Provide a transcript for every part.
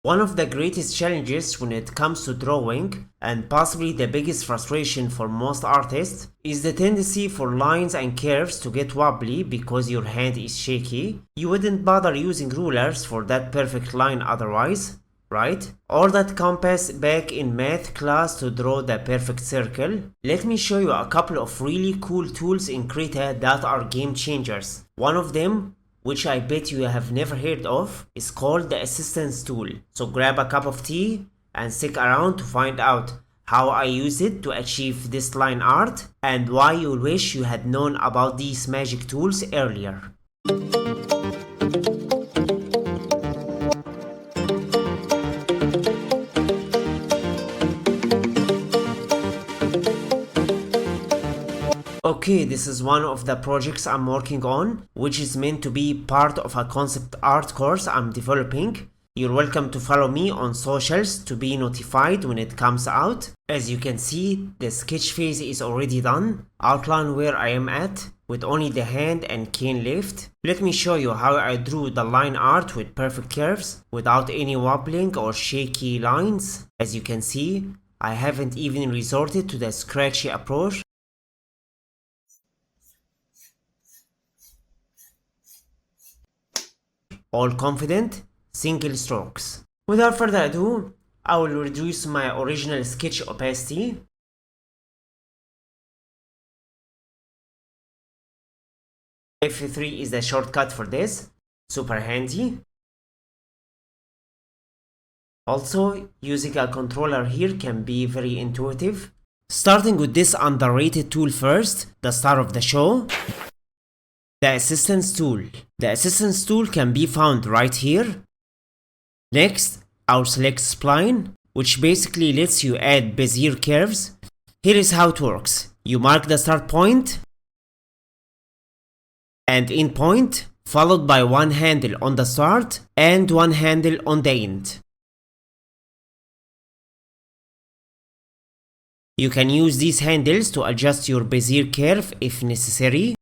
One of the greatest challenges when it comes to drawing, and possibly the biggest frustration for most artists, is the tendency for lines and curves to get wobbly because your hand is shaky. You wouldn't bother using rulers for that perfect line otherwise, right? Or that compass back in math class to draw the perfect circle. Let me show you a couple of really cool tools in Krita that are game changers. One of them, which I bet you have never heard of, is called the assistance tool. So grab a cup of tea and stick around to find out how I use it to achieve this line art and why you wish you had known about these magic tools earlier. Okay, this is one of the projects I'm working on, which is meant to be part of a concept art course I'm developing. You're welcome to follow me on socials to be notified when it comes out. As you can see, the sketch phase is already done. Outline where I am at, with only the hand and cane left. Let me show you how I drew the line art with perfect curves, without any wobbling or shaky lines. As you can see, I haven't even resorted to the scratchy approach. All confident, single strokes. Without further ado, I will reduce my original sketch opacity. F3 is the shortcut for this, super handy. Also, using a controller here can be very intuitive. Starting with this underrated tool first, the star of the show. The assistance tool. The assistance tool can be found right here. Next, I'll select spline, which basically lets you add Bezier curves. Here is how it works. You mark the start point and end point, followed by one handle on the start and one handle on the end. You can use these handles to adjust your Bezier curve if necessary.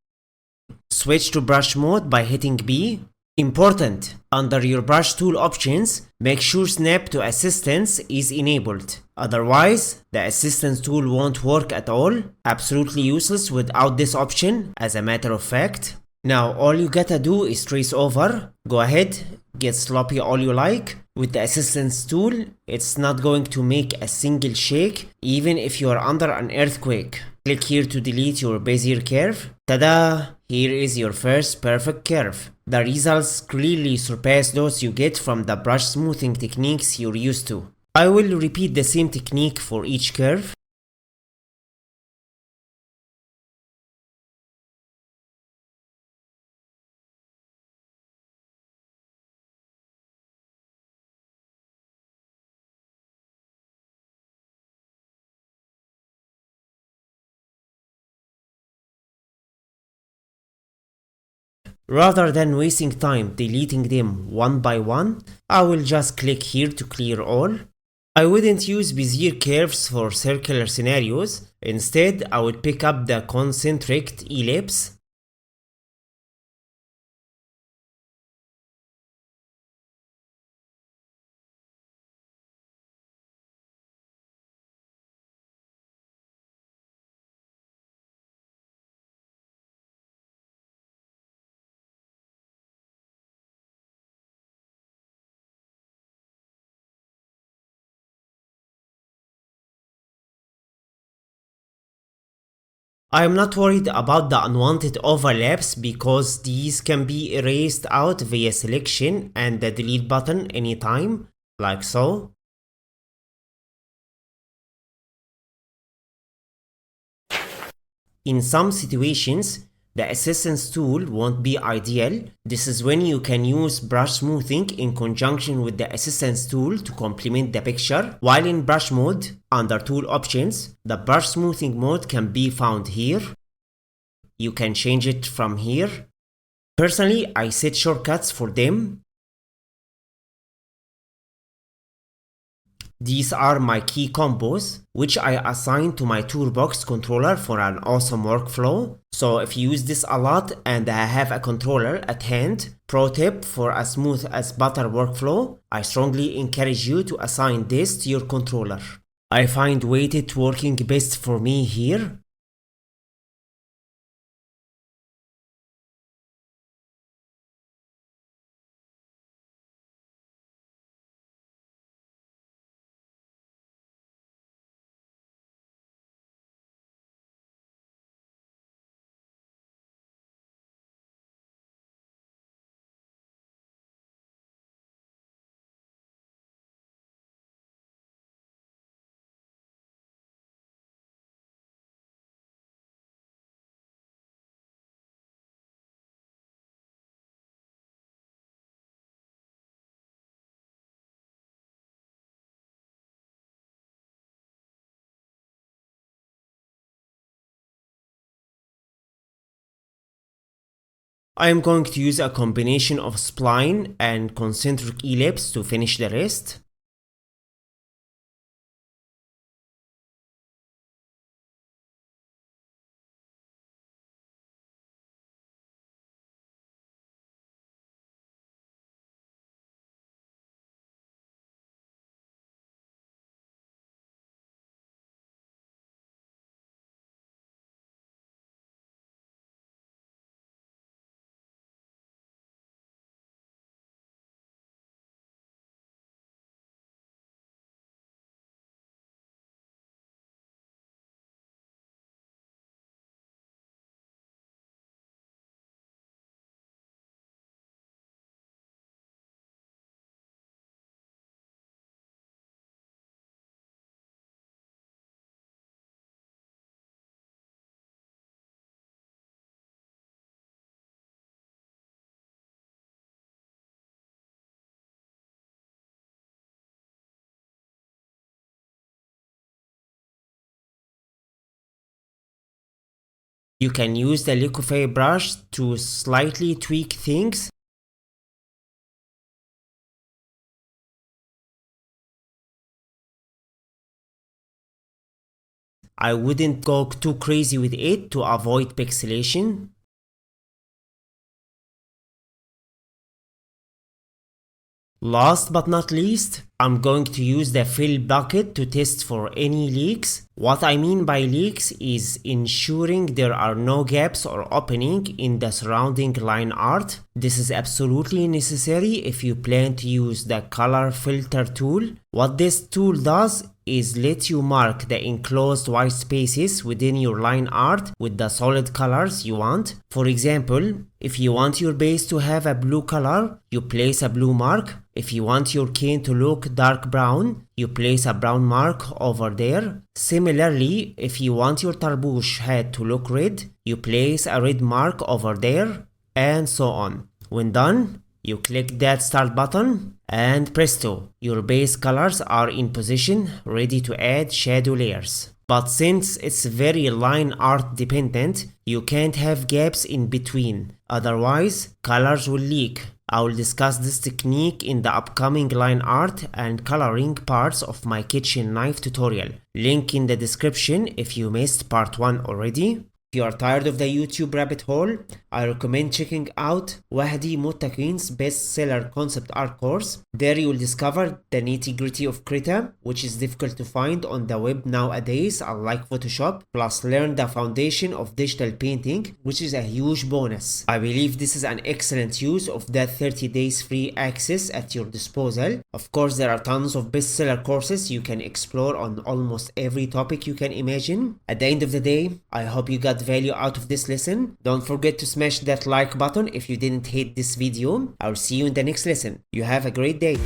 Switch to brush mode by hitting B. Important, under your brush tool options, make sure snap to assistance is enabled. Otherwise, the assistance tool won't work at all. Absolutely useless without this option, as a matter of fact. Now all you gotta do is trace over. Go ahead, get sloppy all you like. With the assistance tool, it's not going to make a single shake, even if you are under an earthquake. Click here to delete your Bezier curve. Tada! Here is your first perfect curve. The results clearly surpass those you get from the brush smoothing techniques you're used to. I will repeat the same technique for each curve. Rather than wasting time deleting them one by one, I will just click here to clear all. I wouldn't use Bezier curves for circular scenarios. Instead, I would pick up the concentric ellipse. I am not worried about the unwanted overlaps because these can be erased out via selection and the delete button anytime, like so. In some situations, the assistance tool won't be ideal. This is when you can use brush smoothing in conjunction with the assistance tool to complement the picture. While in brush mode, under tool options, the brush smoothing mode can be found here. You can change it from here. Personally, I set shortcuts for them. These are my key combos, which I assign to my toolbox controller for an awesome workflow. So if you use this a lot and I have a controller at hand, pro tip for a smooth as butter workflow, I strongly encourage you to assign this to your controller. I find weighted working best for me here. I am going to use a combination of spline and concentric ellipse to finish the rest. You can use the liquify brush to slightly tweak things. I wouldn't go too crazy with it to avoid pixelation. Last but not least, I'm going to use the fill bucket to test for any leaks. What I mean by leaks is ensuring there are no gaps or opening in the surrounding line art. This is absolutely necessary if you plan to use the color filter tool. What this tool does is let you mark the enclosed white spaces within your line art with the solid colors you want. For example, if you want your base to have a blue color, you place a blue mark. If you want your cane to look dark brown, you place a brown mark over there. Similarly, if you want your tarbouche hat to look red, you place a red mark over there, and so on. When done, you click that start button and presto, your base colors are in position, ready to add shadow layers. But since it's very line art dependent, you can't have gaps in between, otherwise colors will leak. I will discuss this technique in the upcoming line art and coloring parts of my kitchen knife tutorial. Link in the description if you missed part 1 already. If you are tired of the YouTube rabbit hole, I recommend checking out Widhi Muttaqien's bestseller concept art course. There you will discover the nitty-gritty of Krita, which is difficult to find on the web nowadays, unlike Photoshop, plus learn the foundation of digital painting, which is a huge bonus. I believe this is an excellent use of that 30 days free access at your disposal. Of course, there are tons of bestseller courses you can explore on almost every topic you can imagine. At the end of the day, I hope you got value out of this lesson. Don't forget to smash that like button if you didn't hate this video. I'll see you in the next lesson. You have a great day.